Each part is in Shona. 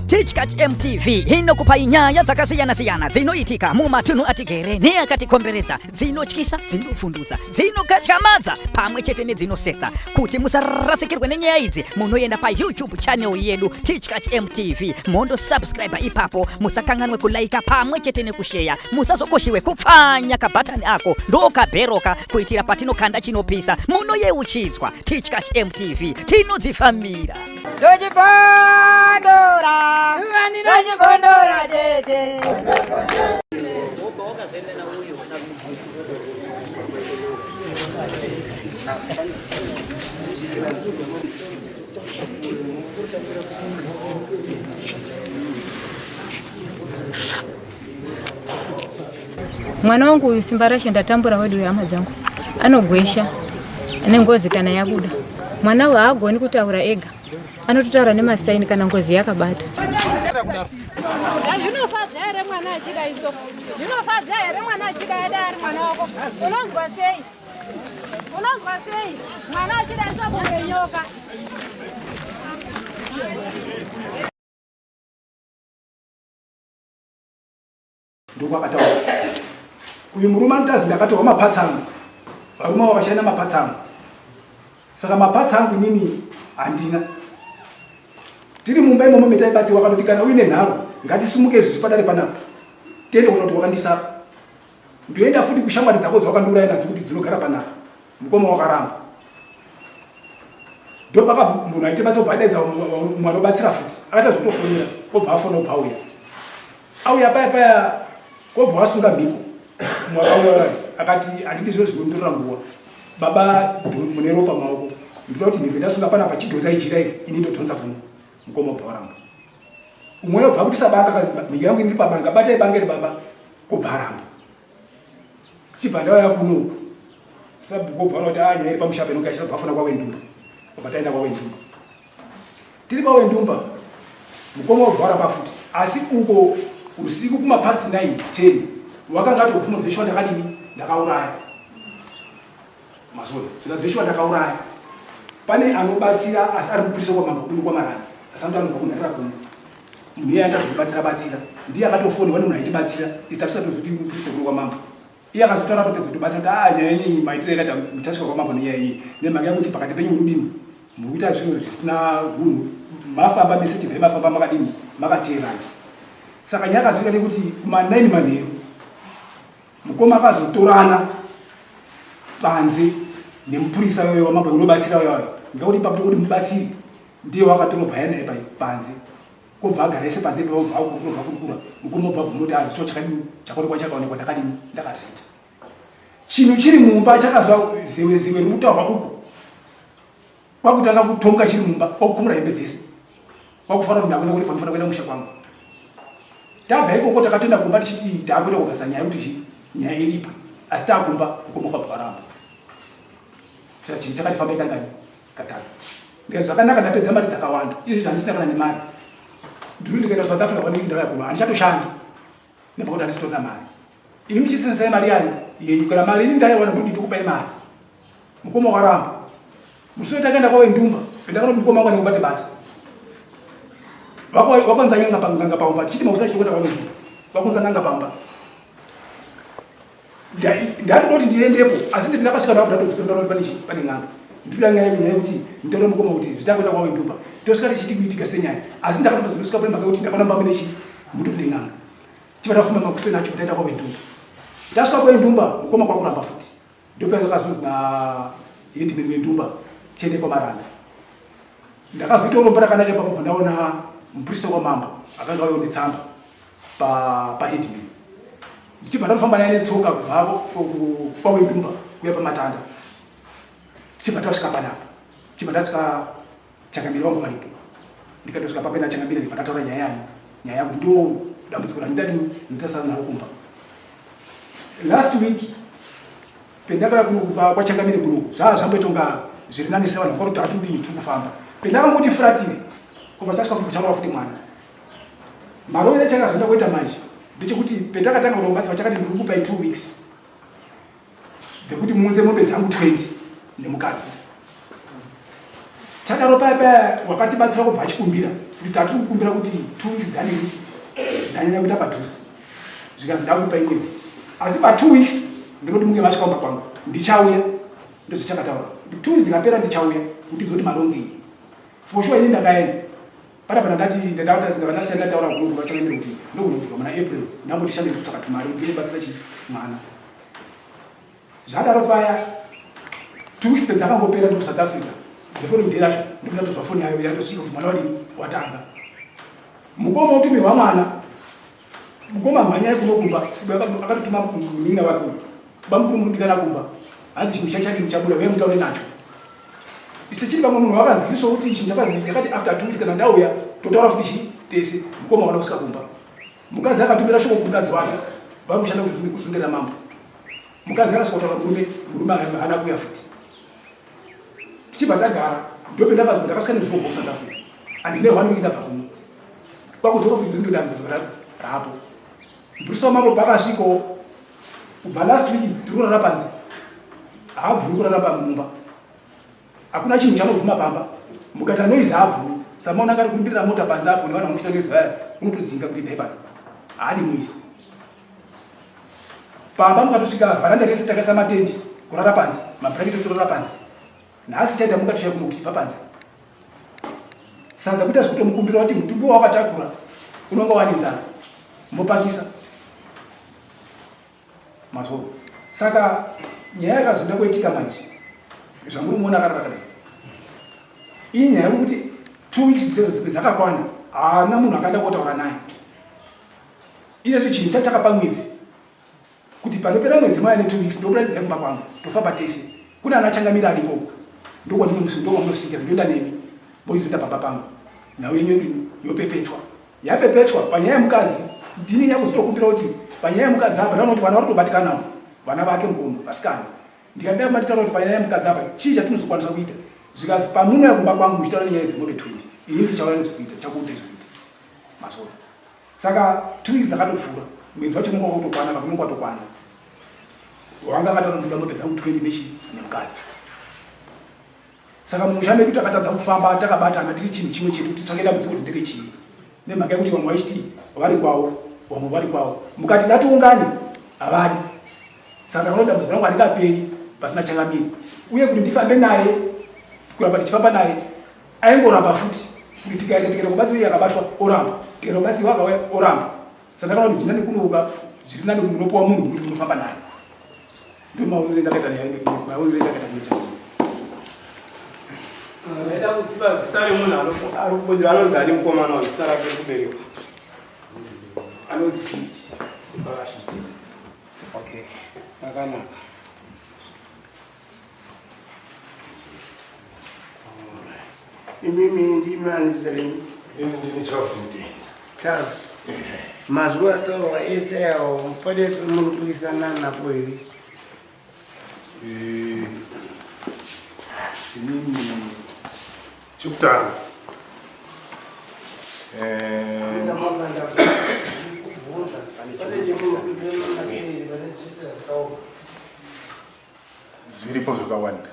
Teachkatch MTV inokupa inyaya dzakasiyana-siyana dzinoitika mumatunhu atigere neakatikomberedza, dzinotyisa, dzinofundutsa, dzinokatyamadza pamwe chete nedzinosetsa. Kuti musarasikirwe nenyaya idzi, munoenda pa YouTube channel yedu Teachkatch MTV, mondo subscribe ipapo, musakanganwe kulaika pamwe chete nekushare, musazokoshiwe kupfanya kabhatani ako ndokabheroka kuitira patinokanda chinopisa munoyeuchidzwa. Teachkatch MTV tinodzifambira. Dojibondora tete. Mwana wangu uyu simba rashe ndatambura wedu ya amadzangu anogwesha ane ngozi kana yabuda. Mwana wa agoni kutaura ega, anototaura nemasaini kana ngozi yakabata. Zvinofadza here mwana achida iso? Zvinofadza here mwana achida eda ari mwana wako? Unonzwa sei? Unonzwa sei? Mwana achida iso kunge nyoka. Ndokwakataura uyu murume antazi ndakatorwa mapatsi angu, varume vakashanda mapatsi angu, saka mapatsi angu inini handina. Tiri mumba imomo metaibatsiwa kanoti kana uine nharo ngatisimuke zvipadare panapa tiende kunoti wakandisapa, ndoenda futi kushamwari dzako dzawakandiuraya nadzo kuti dzinogara panapa, mukoma wakaramba. Ndopaka munhu aitibatsa kubva adaidza mumwe anobatsira futi akaita zvotofonera obva afona ubva auya. Auya paya paya kobva wasunga mhiko, mumwe akauya akati handidi zviro zvinondorera nguva, baba mune ropa maoko, ndinoda kuti mhiko ndasunga panapa chidhodza ichirai ini ndotonza kuno, mukoma ubva waramba. Umwe obva kuti sabanga akazi mhiko yangu iri pabanga, batai banga baba, kobva aramba. Chibva ndauya kuno sabhuku obva kuti nyaya iri pamushape inonga ichida kubva fona kwaWendumba, obva taenda kwaWendumba. Tiri kwaWendumba mukoma ubva waramba futi, asi uko usiku kuma past 9:10 wakanga atofuna zveshwa ndakadini ndakauraya mazoni zveshwa ndakauraya. Pane anobatsira asi ari kuprisa kwamamba kuno kwamarani, asanda anobva kunharira kuno, munhu iye anta zvokubatsira ndiye akatofonwa nemunhu aitibatsira isitatisa tozuti muprisa kuno kwamamba. Iye akazotaura topedza kutobatsira nyaya yenyu maitire yakaita muchasvika kwamamba nenyaya iyi nemhaka yakuti pakati penyu mudini muri kuita zvinhu zvisina hunhu, mafamba mese tibve mafamba makadini makateerana. Saka nyaya akazoita nekuti kuma9 manheru mukoma akazotorana panze nemupurisa wewe wamamba unobatsira wewe, ngekuti ipapo kuti mubatsiri ndiye wakatorobva yana epa panze, kobva agaraise panze pabva kubva kurukura mukoma ubva bvunoti azvito chakadini chakonekwa chakaonekwa ndakadini ndakazita. Chinhu chiri mumba chakazva zewe rikutaurwa uko kwakutanga kutonga chiri mumba kwakukumura hembe dzese kwakufanira kuti ndakwenda kuti panofana kuenda musha kwangu. Tabva ikoko takatoenda kumba tichiti taakwenda kubasa nyaya kuti nyaya iripo, asi taakumba mukoma kwabva waramba. Saka chinhu chakatifamba ikangani katatu. Ndikati zvakanaka ndapedza mari dzakawanda, izvi zvandisina kana nemari. Ndiri ndikaenda kuSouth Africa kwaniki ndauya kuno handichatoshandi nepakuti handisitorina mari. Ini muchisenzai mari yangu yenyu kana mari ini ndaiwana ndodi ndikupai mari, mukoma waramba. Musi takaenda kwaWendumba pendakanoti mukoma wangu nekubate bata wakwanza nganga pamba chiti mausa chikuenda kwaWendumba wakunza nganga pamba. Ndatoti ndiendepo asi ndinakasvika ndakuti pane nganga ndikuda nyaya yenyaya kuti nditaure mukoma kuti zvitakwenda kwaWendumba tosvika tichitiitika senyaya, asi ndakatozosvika pane mhaka yekuti ndakaona mbambe nechi mutoti nenganga chibva tafuma makuseni acho kutaenda kwaWendumba. Tasvika kwaWendumba mukoma kwakuramba futi, ndopakazonzi naHeadman Wendumba tiende kwaMaranda. Ndakazoitoromba rakanaka ipapo ndaona muprista wamamba akanga auya netsamba paHeadman. Ndichibva ndafamba naye netsoka kubva kwaWendumba kuya pamatanda, tichibva tasvika panapa, tichibva ndasvika Changamire wangu paripo, ndikatosvika papena Changamire ndibva ndataura nyaya yangu ndo dambudziko randidadini nditasara naro kumba. Last week pendakauya kuno kwaChangamire kuno zvamboitonga zviri nani sevanhu vakuti takatudini tiri kufamba. Pendakangoti furatire kubva tasvika futi kuchaura futi mwana marovero echakazonda kuita manje ndechekuti petakatanga kunobatsirwa chakati ndiri kupai 2 weeks dzekuti muunze mombe dzangu 20 nemukadzi. chadaro paya wakatibatsira kubva achikumbira kuti tatiri kukumbira kuti 2 weeks dzanyanya kuita padhuze zvikazi ndakupa imwedzi asi pa 2 weeks ndikuti munge masvikaumba kwangu ndichauya ndozvichakataura 2 weeks dzikapera ndichauya kuti zoti marongei for sure ini ndakaenda panapa ndandataura kungu vachaemera kuti ndokunokuva muna April ndambotishande kutsvaka tumari ndibatsira mwana zvadaro paya 2 weeks pedzakangopera ndi South Africa the following day racho ndikuda kutozwa foni yayo yatosvika kuti mwana wadini watanga mukoma utumirwa mwana mukoma mhanya yekunokumba akatotuma munina wake bamukuru murudikana kumba hanzi chinhu chachadini chabuda uye mutaure nacho isi chiri pamwe munhu wakanziviso kuti chinhu chakati after 2 weeks kana ndauya totaura futi tese mukoma wana kusvika kumba mukadzi akatumira shoko kumukadzi wake vari kushanda kusundira mambo mukadzi akasvika kutaura murume haana kuya futi tichibva tagara ndopenda pazvo ndakasvika nezvoko South Africa handine hwanoinda pafumo kwakudzoka futi zindoda mbizo rapo mburisa wamambo pakasviko kubva last week tiri kurara panze haabvumi kurara pamumba hakuna chinhu chanobvuma pamba mukata noizi haabvumi samaona akati kurumbirira mota panze apo nevana vamuchita nezvaya unotodzinga kuti bhebani haadi muisi pamba mukatosvika vharanda rese takaisa matendi kurara panze mabhraketi torara panze nhasi chaita mukatosha kuno kuti ibva panze sadza kuita zvekuti mukumbira kuti mutumbi wawakatakura unonga wani nzara mopakisa mazvo saka nyaya yakazonda kuitika manje zvamuri muona akarara kadai iyi nyaya yekuti 2 weeks dzakakwana haana munhu akaenda kotaura naye iyezvo chinhu chachakapa mwedzi kuti panopera mwedzi maya ne2 weeks ndokuratidza kumba kwangu tofamba tese kune ana achangamira aripo ndokwandinomunosvikira ndoenda nemi boizoenda pamba pangu nhau yenyu yopepetwa yapepetwa panyaya yemukadzi ndini yakuzotokumbira kuti panyaya yemukadzi apa ndaona kuti vana vari kutobatikanawo vana vake mukono vasikana ndikambira matitaura kuti panyaya yemukadzi apa chii chatinozokwanisa kuita zvikazi pamuno yakumba kwangu muchitaura nenyaya dzimope 20 ini ndichaura nezvekuita chakuudza zvekuita masoro saka 2 weeks dzakatopfuura mwedzi wacho unonga wakutokwana pakunonga watokwana wanga akataura ndoda mope dzangu 20 nemukadzi saka mushambe kuti akatadza kufamba takabatana tiri chinhu chimwe chedu kuti takaenda mudzi kuti ndere chii nemhaka yekuti vamwe vaishiti vari kwawo vamwe vari kwawo mukati ngatiungane havadi saka unoda mudzi rangu handingaperi pasina changamiri uye kuti ndifambe naye kuramba tichifamba naye aingoramba futi kuti tikaenda tikaenda kubatsiri yakabatwa oramba tikaenda kubatsiri wakauya oramba saka ndakaona kuti zvinani kunouka zviri nani munopuwa munhu kuti unofamba naye ndomaonere ndakaita naye Naida kuziva zita remunhu ari kubudira anonzi ari mukomana wa zita rake kuberekwa anonzi Gift Simbarasha. Okay, akanaka. Mimi ndimi anizereni. Ndini Charles Mutini. Charles. Mazuva ataura ese awo mupade muri kuisana napo here. Inini chekutanga zviripo zvakawanda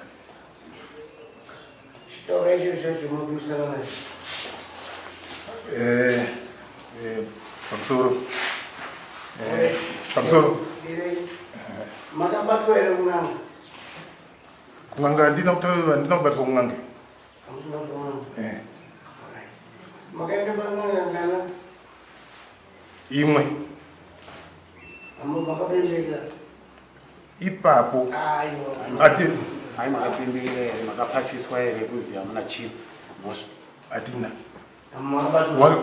pamusoro makabatwa here kunanga kun'anga ndinakubatwa kun'anga makaenda pan'anga ngana imwe makapembera ipapo ati hai makapembera here makapasiswa here kuzi hamuna chinhu hatina makabatwa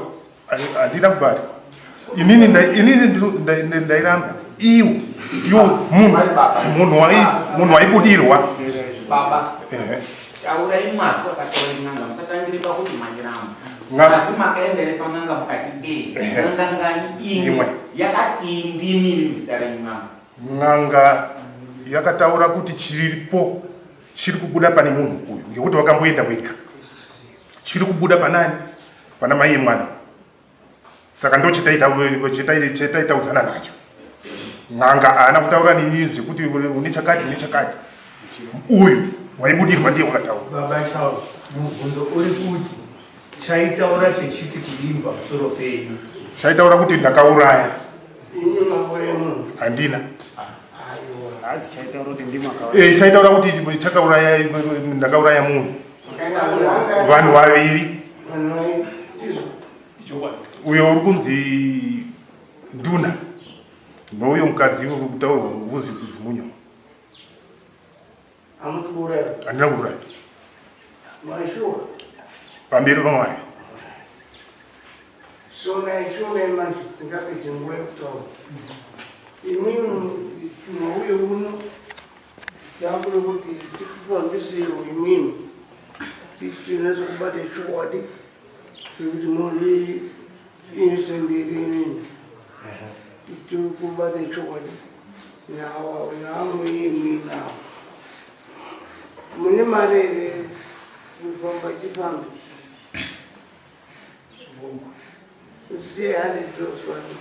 handina kubatwa inini ndairamba iwo ndiwo munhu waibudirwa baba taurai maswi akataura n'anga musatangire pakuti manyiramba asi makaendere pan'anga mukati n'anga ngani imwe yakati ndimini muzita renyu n'anga n'anga yakataura kuti chiripo chiri kubuda pane munhu uyu ngekuti wakamboenda wega chiri kubuda panani pana mai emwana saka ndo chetaitaudzana nacho n'anga haana kutaura nini zvekuti une chakati uyu waibudirwa ndiye wakataura. Baba Charles, mubvunzo uri kuti chaitaura chechiti kudimba musoro penyu. Chaitaura kuti ndakauraya. Handina. Chaitaura kuti chakauraya ndakauraya munhu. Vanhu vaviri. Uyo uri kunzi Nduna nouyo mukadzi uri kutaurwa uzi kuzimunya. Handina kuuraya. Pamberi pamwari. So naishona manje ngapedze nguva yekutaura imini nouyo uno yakuda kuti tikufambisirwa imini tichitinazo kubata chokwadi kuti muri inisendere imini tiri kubata chokwadi naamwe imini nawo mune mari here kufamba chifambi see $100 for me.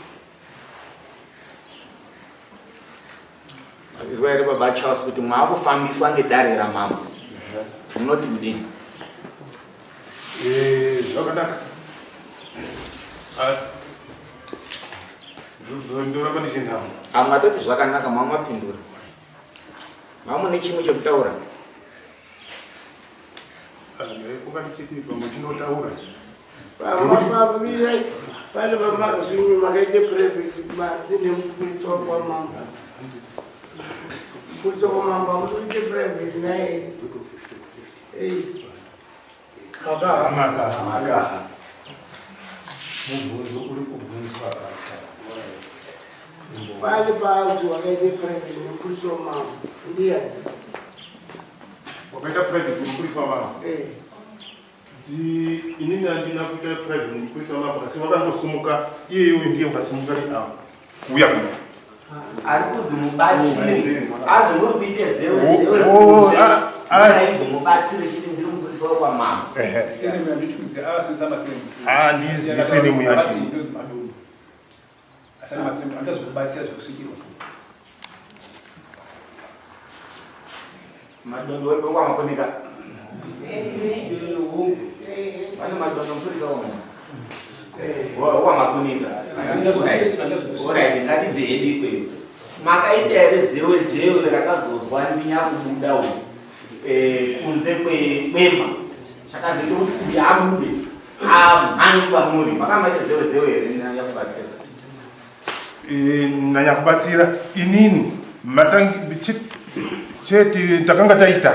Izwa ere Baba Charles kuti mwakufambiswa ngedare ramama. Munoti kudini? Zvakanaka. Ndoramba ndichindawo. Amatoti zvakanaka mwamapindura. Mamune chimwe chekutaura. Ndaifunga ndichiti pamwe chinotaura. Pale vamazvinyi makaite private mazine mupurisa kwamamba mupurisa kwamamba mutoite private naye Maka. Mubvunzo uri kubvunzwa. pale pazi wakaite private mupurisa wamamba ndiani Wakaita private mupurisa wamamba. Inini handina kuita private mupurisa wamamba kasi wakangosumuka iyeyo ndiye ukasimuka uya kuno. Ari kuzimubatsire. Azingori kuite zewe. Aizimubatsire chiti ndiri mupurisa wakwamama. Sene ndichuze asenza masene. Ndizi sene muyashi. Asana masene andazokubatsira zvokusikirwa. Madondo wewe kwa makonika. Wale madondo mfurisa wao. Wa makonika. Ora ndingati dzedi kwe. Makaita ere zewe rakazozwa ndinya kubuda uko. Kunze kwema. Chakazito kuti yabude. Hanzi pamuri. Makamaita zewe ere ndinanya kubatsira. Nanya kubatsira inini matangi cheti takanga taita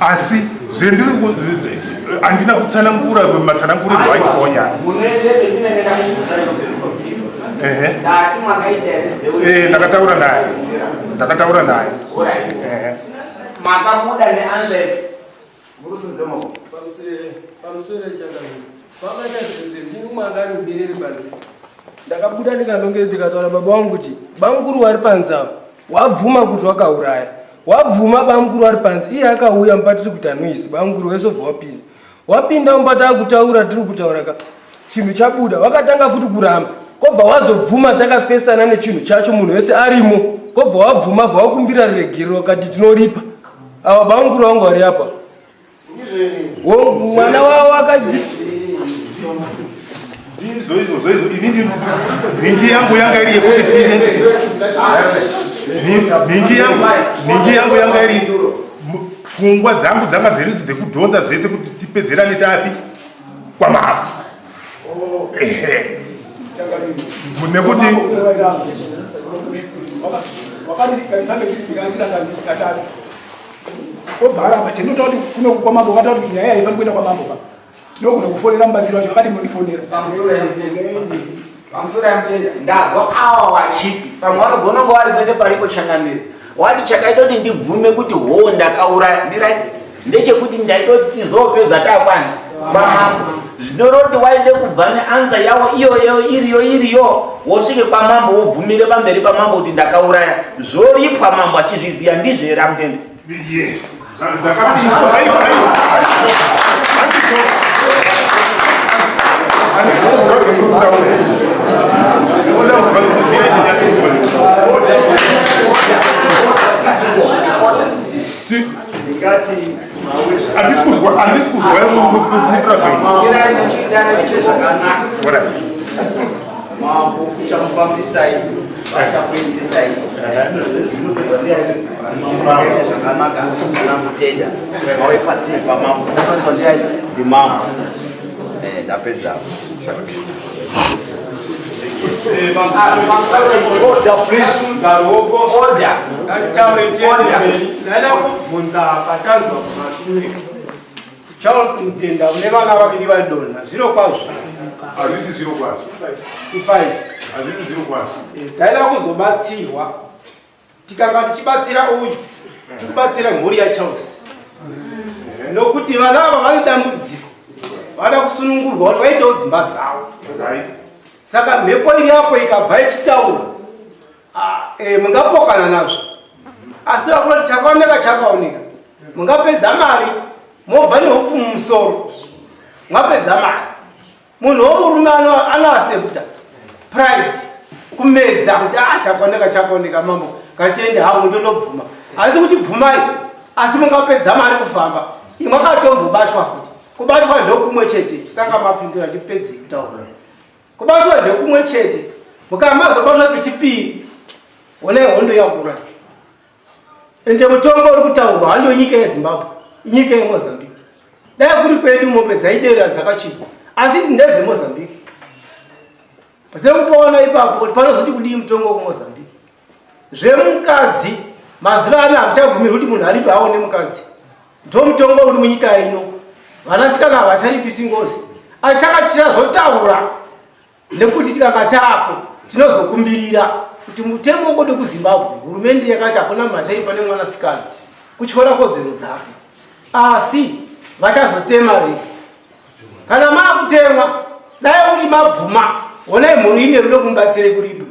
asi zvendiri andina kutsanangura matsananguro waitonya ndakataura naye makabuda neanze murusunzemo pamusoro chakani vakaita zvese ndiri mwangari muberere panze ndakabuda ndikandongere ndikataura baba wangu kuti bamukuru wari panza wabvuma kuti wakauraya wabvuma bamukuru wari panze iye akauya mbatiri kuti anoisi bamukuru wesobva wapinda mumbata akutaura tiri kutaura ka chinhu chabuda wakatanga futi kuramba kobva wazobvuma takafesana nechinhu chacho munhu wese arimo kobva wabvuma bva wakumbira ruregero wakati tinoripa ava bamukuru wangu vari apa mwana wavo izvo ningi yangu yanga iri yekuti tine ningi yangu yanga iri pfungwa dzangu dzanga dziri dzekudhonza zvese kuti tipedzerane tapi kwamama nekuti obharamba chendota kuti kuno kwamambo vakata kuti nyaya haifani kuenda kwamambo pa tinogona kufonera mubatsiri wacho vakati mundifonera pamusoro yamutenda ndazwa awa wachiti pamwe vanogona kunge vari kuende paripo changamiri wati chakaita kuti ndibvume kuti hoo ndakauraya ndechekuti ndaita kuti tizopedza takwana kwamambo zvinoroti waide kubva neanza yavo iyoyo iriyo wosvike kwamambo wobvumire pamberi pamambo kuti ndakauraya zoripwa mambo achizviziya ndizvo here amutenda ndingati Mambo chamufambisa hivi achakuendesa hivi zvinopedzwa zvakanaka kana mutenda mawe patsime pamambo takazwa ndiya ndimambo ndapedza Charles Mutenda une vana vaviri vadonha zviro kwazvo hazvisi zviro kwazvo 5 hazvisi zviro kwazvo taida kuzobatsirwa tikanga tichibatsira uyu tikubatsira mhuri yaCharles nokuti vana ava vane dambudziko vada kusunungurwa kuti vaitewo dzimba dzavo saka mhepo iri yapo ikabva ichitaura mungapokana nazvo asi vakunoti chakaoneka chakaoneka mungapedza mari mobva neupfu mumusoro mwapedza mari munhu womurume anoasepta pride kumedza kuti chakaoneka mambo ngatiende hangu ndonobvuma asi kuti bvumai asi mungapedza mari kufamba imwakatombobatwa futi kubatwa ndokumwe chete saka mapindura tipedze kutaura kubatwa ndokumwe chete mukamazobatwa pechipiri one hondo yakura ende mutombo uri kutaurwa hando nyika yeZimbabwe nyika yeMozambique dai kuri kwedu mopedza idera dzakachipa asi idzi ndedzeMozambique pasekupaona ipapo panozoti kudii mutongo kuMozambique zvemukadzi mazuva ano hamuchabvumirwi kuti munhu aripo aone mukadzi ndo mutongo uri munyika ino vanasikana havacharipisi ngozi tichazotaura nekuti tikanga taapo tinozokumbirira kuti mutemo wokode kuZimbabwe hurumende yakati hakuna machaipa nemwanasikana kutyora kodzero dzake asi vachazotema vega kana maakutemwa dai kuti mabvuma onai mhuri ine rudo kumubatsire kuripo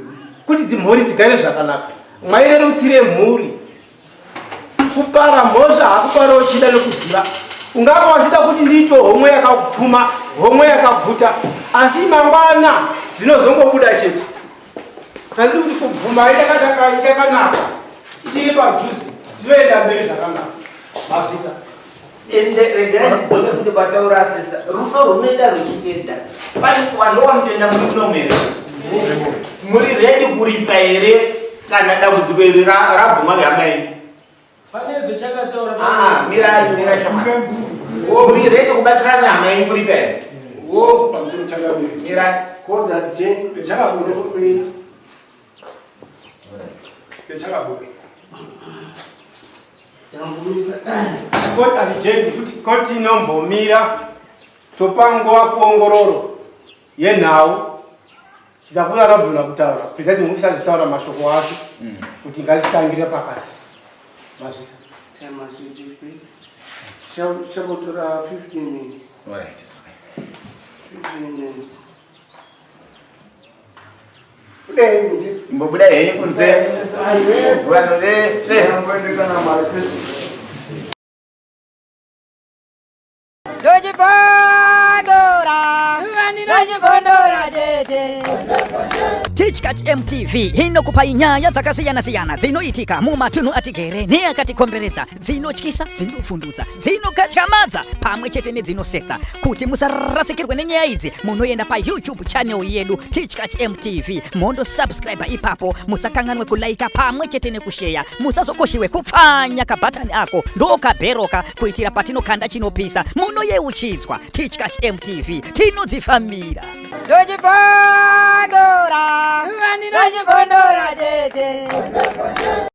kuti dzimhuri dzigare zvakanaka mwairerutsire mhuri kupara mhosva hakupara uchida nokuziva ungava wachida kuti ndiite homwe yakapfuma homwe yakaguta asi mangwana zvinozongobuda chete kanzi kuti kubvuma ichakanaka ichiri padhuze zvinoenda mberi zvakanaka mazvita ende regerai ndibonge kuti bataura asesa rudo runoenda ruchienda pane vanhu vamutenda muri kunomera muri redi kuripa here kana dambudziko iri rabvuma yamai panezvo chakataura mirai muri redi kubatsirana hamai kuripa here pamusoro chakaviri mirai koda pechakabuda koti hatijendi kuti koti inombomira topa nguva kuongororo yenhau tichakuna rabvuna kutaura presidenti mufisa tichitaura mashoko acho kuti ngatitangire pakati mazvita chakotora 15 minutes. 15 minutes. mbobuda henye kunze vanhu vese Teachcatch MTV inokupai nyaya dzakasiyana-siyana dzinoitika mumatunhu atigere neakatikomberedza, dzinotyisa, dzinofundutsa, dzinokatyamadza pamwe chete nedzinosetsa. Kuti musarasikirwe nenyaya idzi munoenda paYouTube channel yedu Teachcatch MTV mondo subscribe ipapo, musakanganwe kulaika pamwe chete nekushare, musazokoshiwe kupfanya kabhatani ako ndokabheroka kuitira patinokanda chinopisa munoyeuchidzwa. Teachcatch MTV tinodzifamira. Dojibondora, tete.